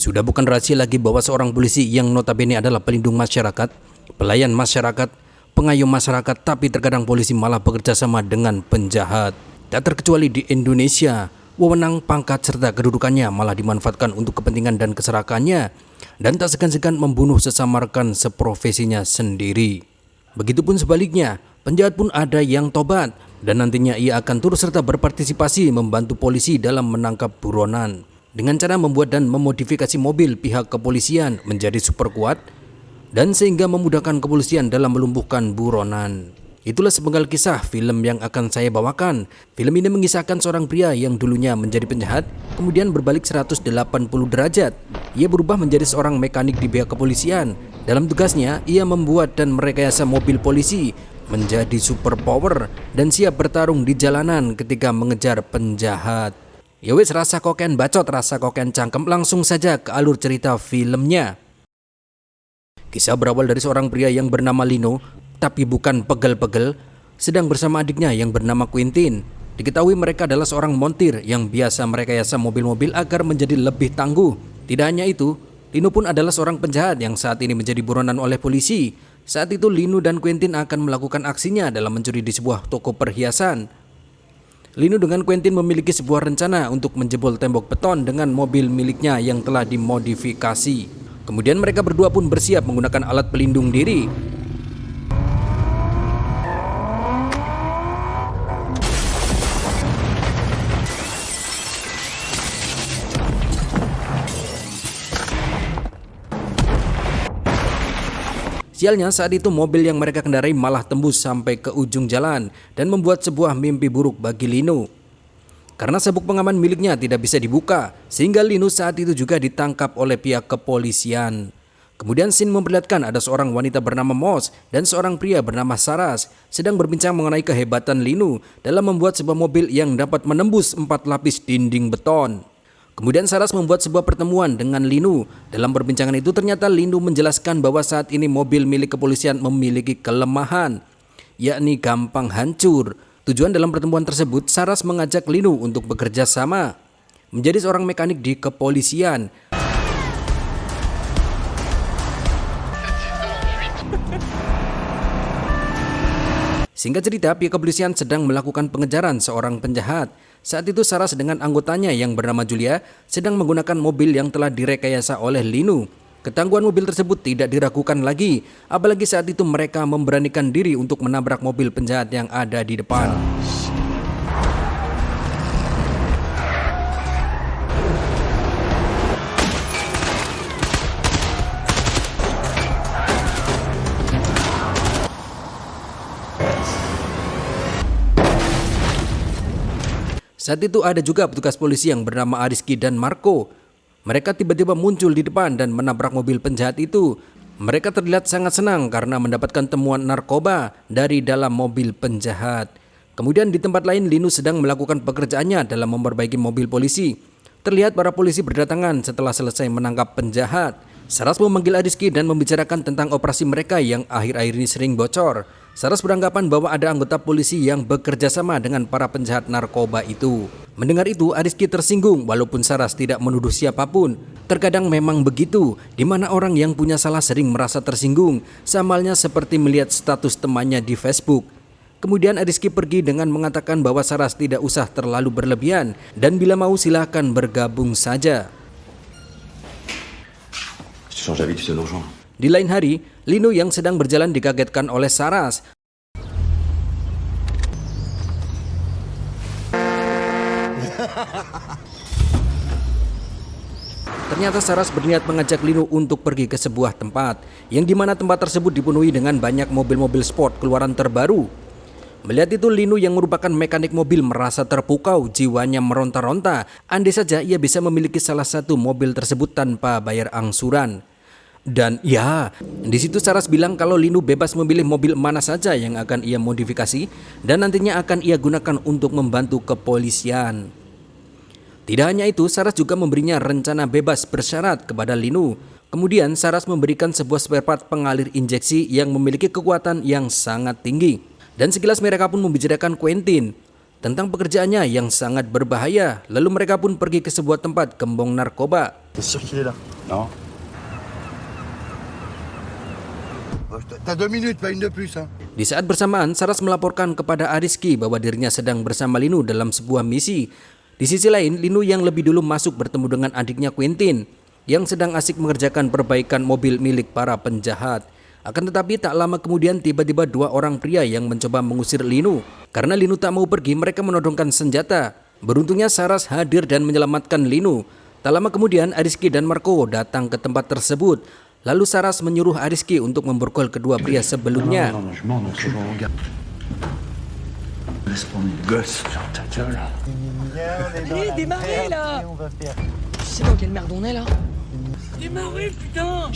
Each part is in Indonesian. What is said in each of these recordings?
Sudah bukan rahasia lagi bahwa seorang polisi yang notabene adalah pelindung masyarakat, pelayan masyarakat, pengayom masyarakat, tapi terkadang polisi malah bekerja sama dengan penjahat. Tak terkecuali di Indonesia, wewenang, pangkat, serta kedudukannya malah dimanfaatkan untuk kepentingan dan keserakannya, dan tak segan-segan membunuh sesama rekan seprofesinya sendiri. Begitupun sebaliknya, penjahat pun ada yang tobat, dan nantinya ia akan turut serta berpartisipasi membantu polisi dalam menangkap buronan dengan cara membuat dan memodifikasi mobil pihak kepolisian menjadi super kuat dan sehingga memudahkan kepolisian dalam melumpuhkan buronan. Itulah sepenggal kisah film yang akan saya bawakan. Film ini mengisahkan seorang pria yang dulunya menjadi penjahat, kemudian berbalik 180 derajat. Ia berubah menjadi seorang mekanik di pihak kepolisian. Dalam tugasnya, ia membuat dan merekayasa mobil polisi menjadi super power dan siap bertarung di jalanan ketika mengejar penjahat. Ya wis, rasa koken bacot, rasa koken cangkem, langsung saja ke alur cerita filmnya. Kisah berawal dari seorang pria yang bernama Lino, tapi bukan pegel-pegel, sedang bersama adiknya yang bernama Quintin. Diketahui mereka adalah seorang montir yang biasa merekayasa mobil-mobil agar menjadi lebih tangguh. Tidak hanya itu, Lino pun adalah seorang penjahat yang saat ini menjadi buronan oleh polisi. Saat itu Lino dan Quintin akan melakukan aksinya dalam mencuri di sebuah toko perhiasan. Lino dengan Quintin memiliki sebuah rencana untuk menjebol tembok beton dengan mobil miliknya yang telah dimodifikasi. Kemudian mereka berdua pun bersiap menggunakan alat pelindung diri. Sialnya saat itu mobil yang mereka kendarai malah tembus sampai ke ujung jalan dan membuat sebuah mimpi buruk bagi Lino. Karena sabuk pengaman miliknya tidak bisa dibuka, sehingga Lino saat itu juga ditangkap oleh pihak kepolisian. Kemudian scene memperlihatkan ada seorang wanita bernama Moss dan seorang pria bernama Saras sedang berbincang mengenai kehebatan Lino dalam membuat sebuah mobil yang dapat menembus 4 lapis dinding beton. Kemudian Saras membuat sebuah pertemuan dengan Lino. Dalam perbincangan itu ternyata Lino menjelaskan bahwa saat ini mobil milik kepolisian memiliki kelemahan, yakni gampang hancur. Tujuan dalam pertemuan tersebut, Saras mengajak Lino untuk bekerja sama menjadi seorang mekanik di kepolisian. Singkat cerita, pihak kepolisian sedang melakukan pengejaran seorang penjahat. Saat itu Saras dengan anggotanya yang bernama Julia sedang menggunakan mobil yang telah direkayasa oleh Lino. Ketangguhan mobil tersebut tidak diragukan lagi, apalagi saat itu mereka memberanikan diri untuk menabrak mobil penjahat yang ada di depan. Saat itu ada juga petugas polisi yang bernama Ariski dan Marco. Mereka tiba-tiba muncul di depan dan menabrak mobil penjahat itu. Mereka terlihat sangat senang karena mendapatkan temuan narkoba dari dalam mobil penjahat. Kemudian di tempat lain Lino sedang melakukan pekerjaannya dalam memperbaiki mobil polisi. Terlihat para polisi berdatangan setelah selesai menangkap penjahat. Saras memanggil Ariski dan membicarakan tentang operasi mereka yang akhir-akhir ini sering bocor. Saras beranggapan bahwa ada anggota polisi yang bekerja sama dengan para penjahat narkoba itu. Mendengar itu, Ariski tersinggung walaupun Saras tidak menuduh siapapun. Terkadang memang begitu, di mana orang yang punya salah sering merasa tersinggung, samalnya seperti melihat status temannya di Facebook. Kemudian Ariski pergi dengan mengatakan bahwa Saras tidak usah terlalu berlebihan dan bila mau silahkan bergabung saja. Di lain hari, Lino yang sedang berjalan dikagetkan oleh Saras. Ternyata Saras berniat mengajak Lino untuk pergi ke sebuah tempat, yang dimana tempat tersebut dipenuhi dengan banyak mobil-mobil sport keluaran terbaru. Melihat itu, Lino yang merupakan mekanik mobil merasa terpukau, jiwanya meronta-ronta. Andai saja ia bisa memiliki salah satu mobil tersebut tanpa bayar angsuran. Dan ya, di situ Saras bilang kalau Linu bebas memilih mobil mana saja yang akan ia modifikasi dan nantinya akan ia gunakan untuk membantu kepolisian. Tidak hanya itu, Saras juga memberinya rencana bebas bersyarat kepada Linu. Kemudian Saras memberikan sebuah spare part pengalir injeksi yang memiliki kekuatan yang sangat tinggi. Dan sekilas mereka pun membicarakan Quentin tentang pekerjaannya yang sangat berbahaya. Lalu mereka pun pergi ke sebuah tempat gembong narkoba. T'es sûr qu'il est là? Non. T'as 2 minutes, pas une de plus, hein. Di saat bersamaan, Saras melaporkan kepada Ariski bahwa dirinya sedang bersama Linu dalam sebuah misi. Di sisi lain, Linu yang lebih dulu masuk bertemu dengan adiknya Quentin yang sedang asik mengerjakan perbaikan mobil milik para penjahat. Akan tetapi tak lama kemudian tiba-tiba dua orang pria yang mencoba mengusir Linu. Karena Linu tak mau pergi, mereka menodongkan senjata. Beruntungnya Saras hadir dan menyelamatkan Linu. Tak lama kemudian Ariski dan Marco datang ke tempat tersebut. Lalu Saras menyuruh Ariski untuk memborgol kedua pria sebelumnya. Non, je mens, donc je regarde. Laisse prendre une gosse, ferme ta gueule. Allez, démarrez là! Tu sais dans quelle merde on est là? Démarrez putain!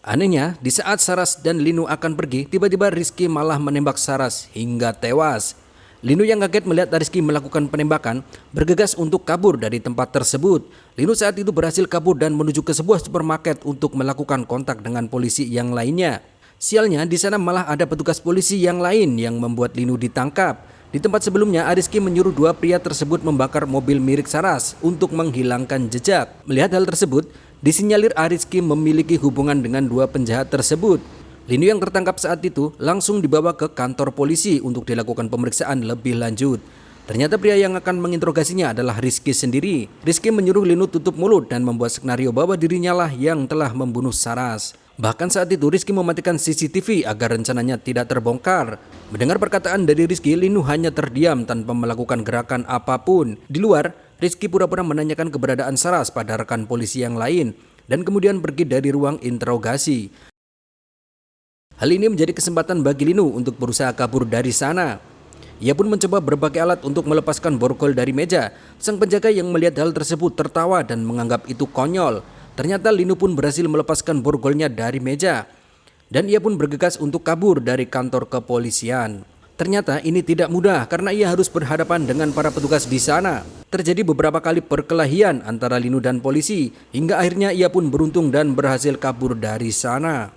Anehnya, di saat Saras dan Linu akan pergi, tiba-tiba Rizky malah menembak Saras hingga tewas. Linu yang kaget melihat Rizky melakukan penembakan, bergegas untuk kabur dari tempat tersebut. Linu saat itu berhasil kabur dan menuju ke sebuah supermarket untuk melakukan kontak dengan polisi yang lainnya. Sialnya, di sana malah ada petugas polisi yang lain yang membuat Linu ditangkap. Di tempat sebelumnya, Rizky menyuruh dua pria tersebut membakar mobil milik Saras untuk menghilangkan jejak. Melihat hal tersebut, disinyalir Rizky memiliki hubungan dengan dua penjahat tersebut. Linu yang tertangkap saat itu langsung dibawa ke kantor polisi untuk dilakukan pemeriksaan lebih lanjut. Ternyata pria yang akan menginterogasinya adalah Rizky sendiri. Rizky menyuruh Linu tutup mulut dan membuat skenario bahwa dirinya lah yang telah membunuh Saras. Bahkan saat itu Rizky mematikan CCTV agar rencananya tidak terbongkar. Mendengar perkataan dari Rizky, Linu hanya terdiam tanpa melakukan gerakan apapun. Di luar, Rizky pura-pura menanyakan keberadaan Saras pada rekan polisi yang lain dan kemudian pergi dari ruang interogasi. Hal ini menjadi kesempatan bagi Linu untuk berusaha kabur dari sana. Ia pun mencoba berbagai alat untuk melepaskan borgol dari meja. Sang penjaga yang melihat hal tersebut tertawa dan menganggap itu konyol. Ternyata Linu pun berhasil melepaskan borgolnya dari meja. Dan ia pun bergegas untuk kabur dari kantor kepolisian. Ternyata ini tidak mudah karena ia harus berhadapan dengan para petugas di sana. Terjadi beberapa kali perkelahian antara Linu dan polisi, hingga akhirnya ia pun beruntung dan berhasil kabur dari sana.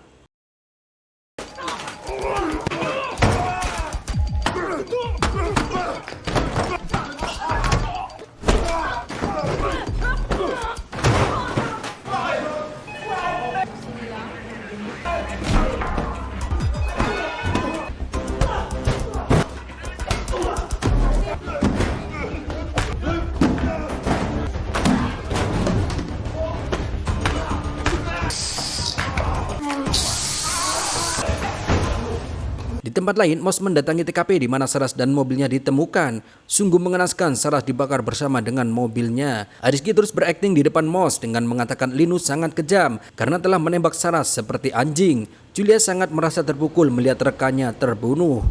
Di tempat lain, Mos mendatangi TKP di mana Saras dan mobilnya ditemukan. Sungguh mengenaskan, Saras dibakar bersama dengan mobilnya. Rizky terus berakting di depan Mos dengan mengatakan Linu sangat kejam karena telah menembak Saras seperti anjing. Julia sangat merasa terpukul melihat rekannya terbunuh.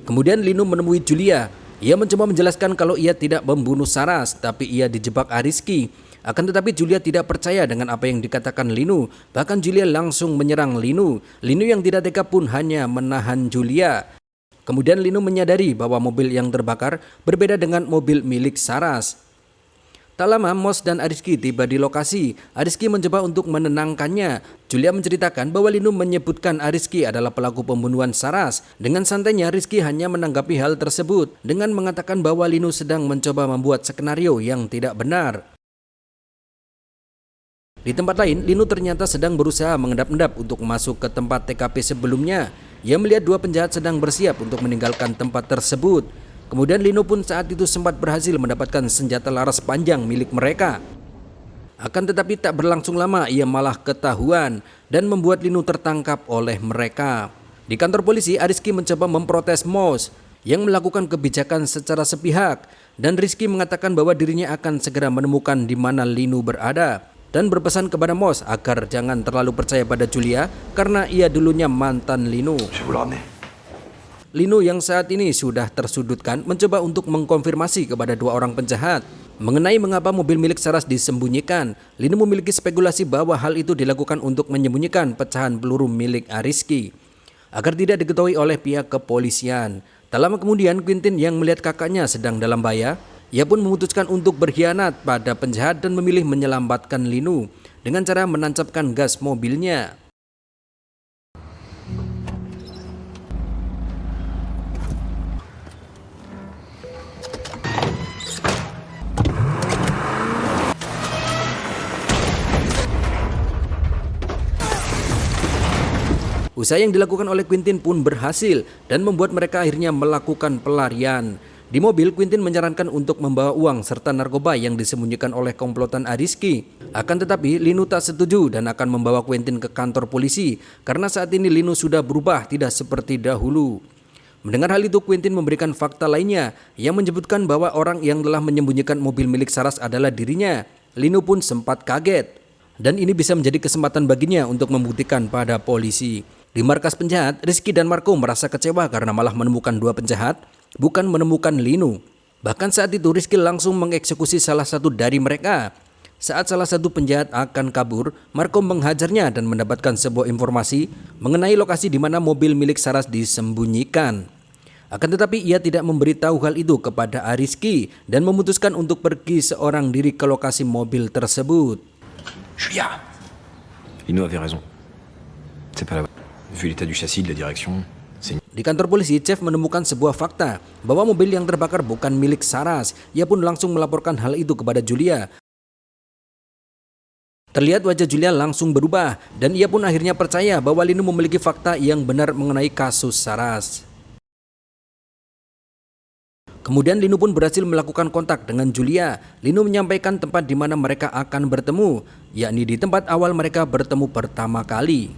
Kemudian Linu menemui Julia. Ia mencoba menjelaskan kalau ia tidak membunuh Saras, tapi ia dijebak Rizky. Akan tetapi Julia tidak percaya dengan apa yang dikatakan Linu. Bahkan Julia langsung menyerang Linu. Linu yang tidak tega pun hanya menahan Julia. Kemudian Linu menyadari bahwa mobil yang terbakar berbeda dengan mobil milik Saras. Tak lama Mos dan Rizky tiba di lokasi. Rizky mencoba untuk menenangkannya. Julia menceritakan bahwa Linu menyebutkan Rizky adalah pelaku pembunuhan Saras. Dengan santainya Rizky hanya menanggapi hal tersebut dengan mengatakan bahwa Linu sedang mencoba membuat skenario yang tidak benar. Di tempat lain, Linu ternyata sedang berusaha mengendap-endap untuk masuk ke tempat TKP sebelumnya. Ia melihat dua penjahat sedang bersiap untuk meninggalkan tempat tersebut. Kemudian Linu pun saat itu sempat berhasil mendapatkan senjata laras panjang milik mereka. Akan tetapi tak berlangsung lama ia malah ketahuan dan membuat Linu tertangkap oleh mereka. Di kantor polisi, Rizky mencoba memprotes Mos yang melakukan kebijakan secara sepihak. Dan Rizky mengatakan bahwa dirinya akan segera menemukan di mana Linu berada. Dan berpesan kepada Mos agar jangan terlalu percaya pada Julia karena ia dulunya mantan Linu. Linu yang saat ini sudah tersudutkan mencoba untuk mengkonfirmasi kepada dua orang penjahat. Mengenai mengapa mobil milik Saras disembunyikan, Linu memiliki spekulasi bahwa hal itu dilakukan untuk menyembunyikan pecahan peluru milik Ariski agar tidak diketahui oleh pihak kepolisian. Tak lama kemudian, Quintin yang melihat kakaknya sedang dalam bahaya, ia pun memutuskan untuk berkhianat pada penjahat dan memilih menyelamatkan Linu dengan cara menancapkan gas mobilnya. Usaha yang dilakukan oleh Quintin pun berhasil dan membuat mereka akhirnya melakukan pelarian. Di mobil, Quintin menyarankan untuk membawa uang serta narkoba yang disembunyikan oleh komplotan Ariski. Akan tetapi, Linu tak setuju dan akan membawa Quintin ke kantor polisi karena saat ini Linu sudah berubah tidak seperti dahulu. Mendengar hal itu, Quintin memberikan fakta lainnya yang menyebutkan bahwa orang yang telah menyembunyikan mobil milik Saras adalah dirinya. Linu pun sempat kaget dan ini bisa menjadi kesempatan baginya untuk membuktikan pada polisi. Di markas penjahat, Rizky dan Marco merasa kecewa karena malah menemukan dua penjahat, bukan menemukan Linu. Bahkan saat itu Rizky langsung mengeksekusi salah satu dari mereka. Saat salah satu penjahat akan kabur, Marco menghajarnya dan mendapatkan sebuah informasi mengenai lokasi di mana mobil milik Saras disembunyikan. Akan tetapi ia tidak memberitahu hal itu kepada Rizky dan memutuskan untuk pergi seorang diri ke lokasi mobil tersebut. Julia, Lino avait raison. C'est pas la voie. Vu l'état du châssis, de la direction, c'est... Di kantor polisi, Chef menemukan sebuah fakta bahwa mobil yang terbakar bukan milik Saras. Ia pun langsung melaporkan hal itu kepada Julia. Terlihat wajah Julia langsung berubah dan ia pun akhirnya percaya bahwa Linu memiliki fakta yang benar mengenai kasus Saras. Kemudian Linu pun berhasil melakukan kontak dengan Julia. Linu menyampaikan tempat di mana mereka akan bertemu, yakni di tempat awal mereka bertemu pertama kali.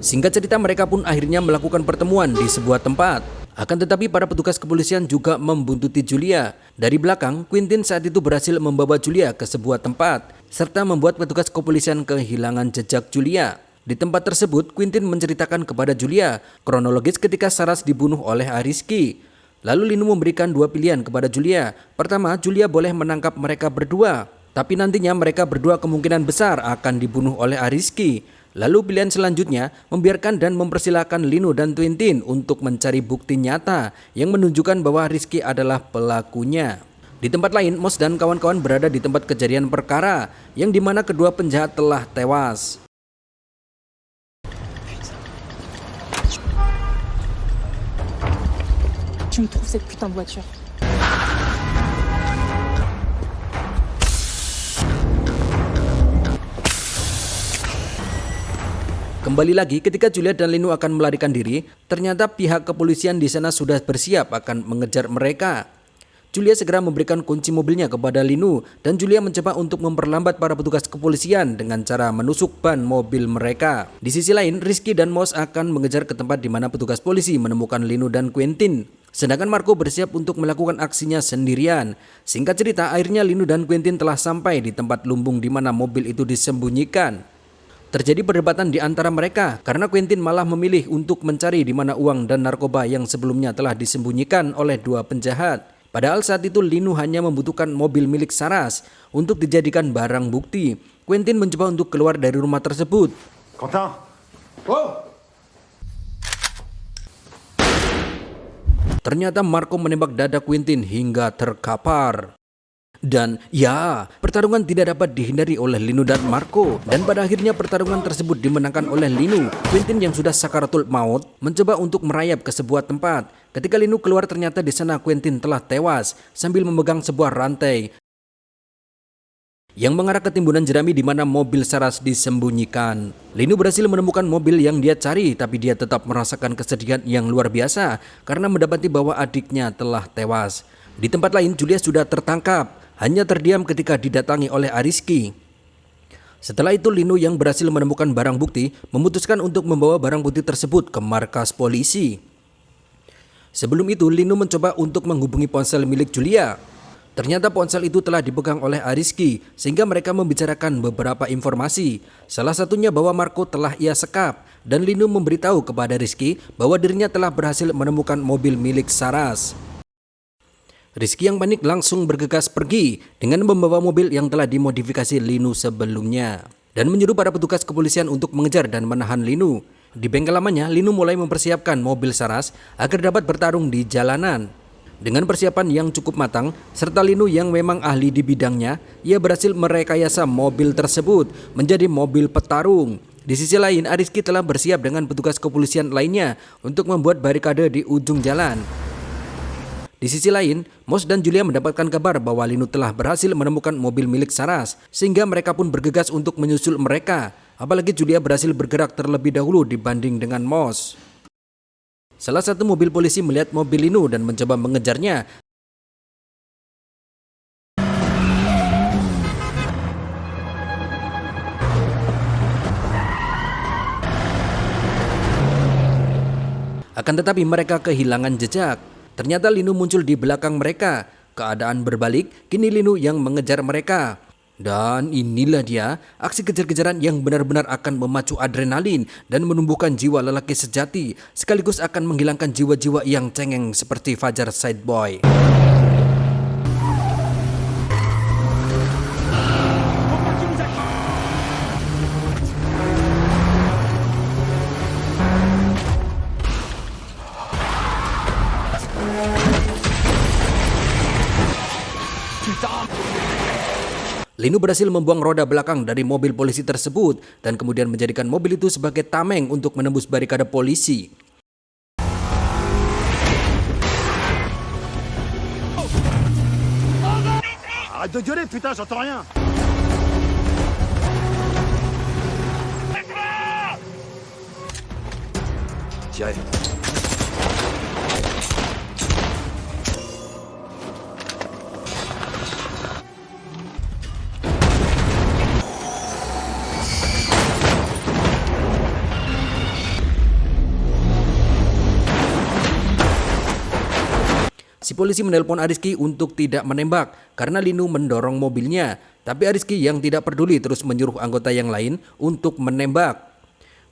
Singkat cerita, mereka pun akhirnya melakukan pertemuan di sebuah tempat. Akan tetapi para petugas kepolisian juga membuntuti Julia. Dari belakang, Quintin saat itu berhasil membawa Julia ke sebuah tempat serta membuat petugas kepolisian kehilangan jejak Julia. Di tempat tersebut, Quintin menceritakan kepada Julia kronologis ketika Saras dibunuh oleh Ariski. Lalu Linu memberikan dua pilihan kepada Julia. Pertama, Julia boleh menangkap mereka berdua, tapi nantinya mereka berdua kemungkinan besar akan dibunuh oleh Ariski. Lalu pilihan selanjutnya, membiarkan dan mempersilahkan Linu dan Quintin untuk mencari bukti nyata yang menunjukkan bahwa Rizky adalah pelakunya. Di tempat lain, Mos dan kawan-kawan berada di tempat kejadian perkara yang dimana kedua penjahat telah tewas. Tu me trouves cette putain de voiture. Kembali lagi, ketika Julia dan Linu akan melarikan diri, ternyata pihak kepolisian di sana sudah bersiap akan mengejar mereka. Julia segera memberikan kunci mobilnya kepada Linu dan Julia mencoba untuk memperlambat para petugas kepolisian dengan cara menusuk ban mobil mereka. Di sisi lain, Rizky dan Mos akan mengejar ke tempat di mana petugas polisi menemukan Linu dan Quintin. Sedangkan Marco bersiap untuk melakukan aksinya sendirian. Singkat cerita, akhirnya Linu dan Quintin telah sampai di tempat lumbung di mana mobil itu disembunyikan. Terjadi perdebatan di antara mereka karena Quintin malah memilih untuk mencari di mana uang dan narkoba yang sebelumnya telah disembunyikan oleh dua penjahat. Padahal saat itu Linu hanya membutuhkan mobil milik Saras untuk dijadikan barang bukti. Quintin mencoba untuk keluar dari rumah tersebut. Quentin! Oh! Ternyata Marco menembak dada Quintin hingga terkapar. Dan ya, pertarungan tidak dapat dihindari oleh Linu dan Marco. Dan pada akhirnya pertarungan tersebut dimenangkan oleh Linu. Quintin yang sudah sakaratul maut mencoba untuk merayap ke sebuah tempat. Ketika Linu keluar, ternyata di sana Quintin telah tewas sambil memegang sebuah rantai yang mengarah ke timbunan jerami di mana mobil Saras disembunyikan. Linu berhasil menemukan mobil yang dia cari, tapi dia tetap merasakan kesedihan yang luar biasa karena mendapati bahwa adiknya telah tewas. Di tempat lain, Julia sudah tertangkap, hanya terdiam ketika didatangi oleh Ariski. Setelah itu, Linu yang berhasil menemukan barang bukti memutuskan untuk membawa barang bukti tersebut ke markas polisi. Sebelum itu, Linu mencoba untuk menghubungi ponsel milik Julia. Ternyata ponsel itu telah dipegang oleh Ariski, sehingga mereka membicarakan beberapa informasi. Salah satunya bahwa Marco telah ia sekap, dan Linu memberitahu kepada Rizky bahwa dirinya telah berhasil menemukan mobil milik Saras. Rizky yang panik langsung bergegas pergi dengan membawa mobil yang telah dimodifikasi Linu sebelumnya dan menyuruh para petugas kepolisian untuk mengejar dan menahan Linu. Di bengkel lamanya, Linu mulai mempersiapkan mobil Saras agar dapat bertarung di jalanan. Dengan persiapan yang cukup matang, serta Linu yang memang ahli di bidangnya, ia berhasil merekayasa mobil tersebut menjadi mobil petarung. Di sisi lain, Rizky telah bersiap dengan petugas kepolisian lainnya untuk membuat barikade di ujung jalan. Di sisi lain, Mos dan Julia mendapatkan kabar bahwa Linu telah berhasil menemukan mobil milik Saras, sehingga mereka pun bergegas untuk menyusul mereka. Apalagi Julia berhasil bergerak terlebih dahulu dibanding dengan Mos. Salah satu mobil polisi melihat mobil Linu dan mencoba mengejarnya. Akan tetapi mereka kehilangan jejak. Ternyata Linu muncul di belakang mereka. Keadaan berbalik, kini Linu yang mengejar mereka. Dan inilah dia, aksi kejar-kejaran yang benar-benar akan memacu adrenalin dan menumbuhkan jiwa lelaki sejati, sekaligus akan menghilangkan jiwa-jiwa yang cengeng seperti Fajar Sideboy. Linu berhasil membuang roda belakang dari mobil polisi tersebut dan kemudian menjadikan mobil itu sebagai tameng untuk menembus barikade polisi. Arrête de gueuler, putain, j'entends rien. Tirez. Si polisi menelpon Rizky untuk tidak menembak karena Linu mendorong mobilnya. Tapi Rizky yang tidak peduli terus menyuruh anggota yang lain untuk menembak.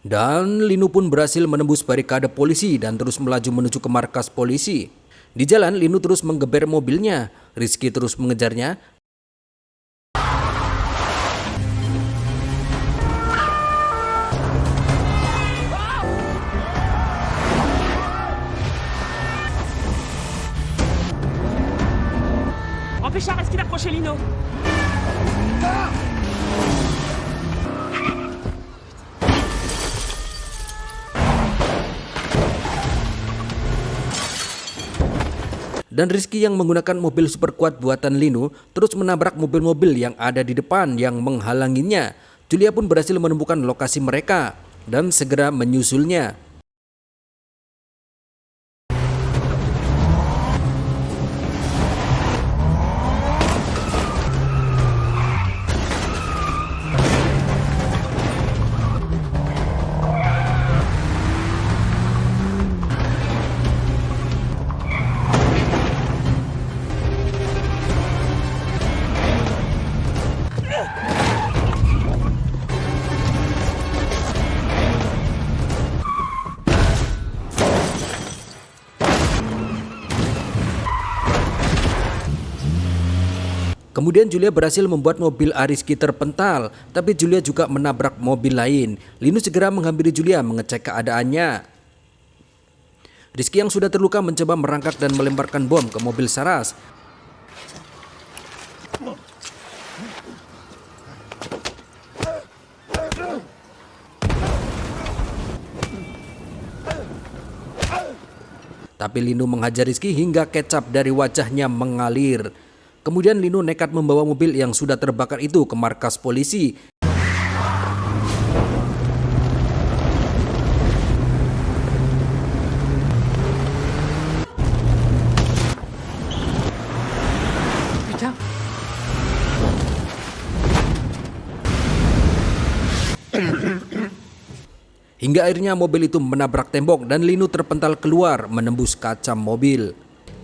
Dan Linu pun berhasil menembus barikade polisi dan terus melaju menuju ke markas polisi. Di jalan, Linu terus menggeber mobilnya. Rizky terus mengejarnya. Empêche Rizky d'approcher Lino. Dan Rizky yang menggunakan mobil super kuat buatan Linu terus menabrak mobil-mobil yang ada di depan yang menghalanginya. Julia pun berhasil menemukan lokasi mereka dan segera menyusulnya. Kemudian Julia berhasil membuat mobil Rizky terpental, tapi Julia juga menabrak mobil lain. Linu segera menghampiri Julia mengecek keadaannya. Rizky yang sudah terluka mencoba merangkak dan melemparkan bom ke mobil Saras. Tapi Linu menghajar Rizky hingga kecap dari wajahnya mengalir. Kemudian Linu nekat membawa mobil yang sudah terbakar itu ke markas polisi. Putain. Hingga akhirnya mobil itu menabrak tembok dan Linu terpental keluar menembus kaca mobil.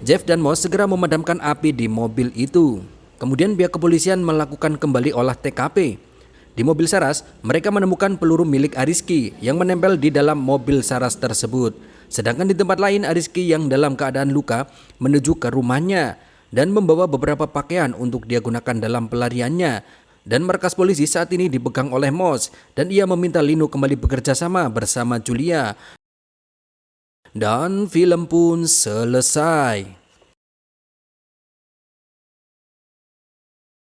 Jeff dan Mos segera memadamkan api di mobil itu. Kemudian pihak kepolisian melakukan kembali olah TKP. Di mobil Saras, mereka menemukan peluru milik Rizky yang menempel di dalam mobil Saras tersebut. Sedangkan di tempat lain, Rizky yang dalam keadaan luka menuju ke rumahnya. dan membawa beberapa pakaian untuk dia gunakan dalam pelariannya. Dan markas polisi saat ini dipegang oleh Moss dan ia meminta Lino kembali bekerja sama bersama Julia. Dan film pun selesai.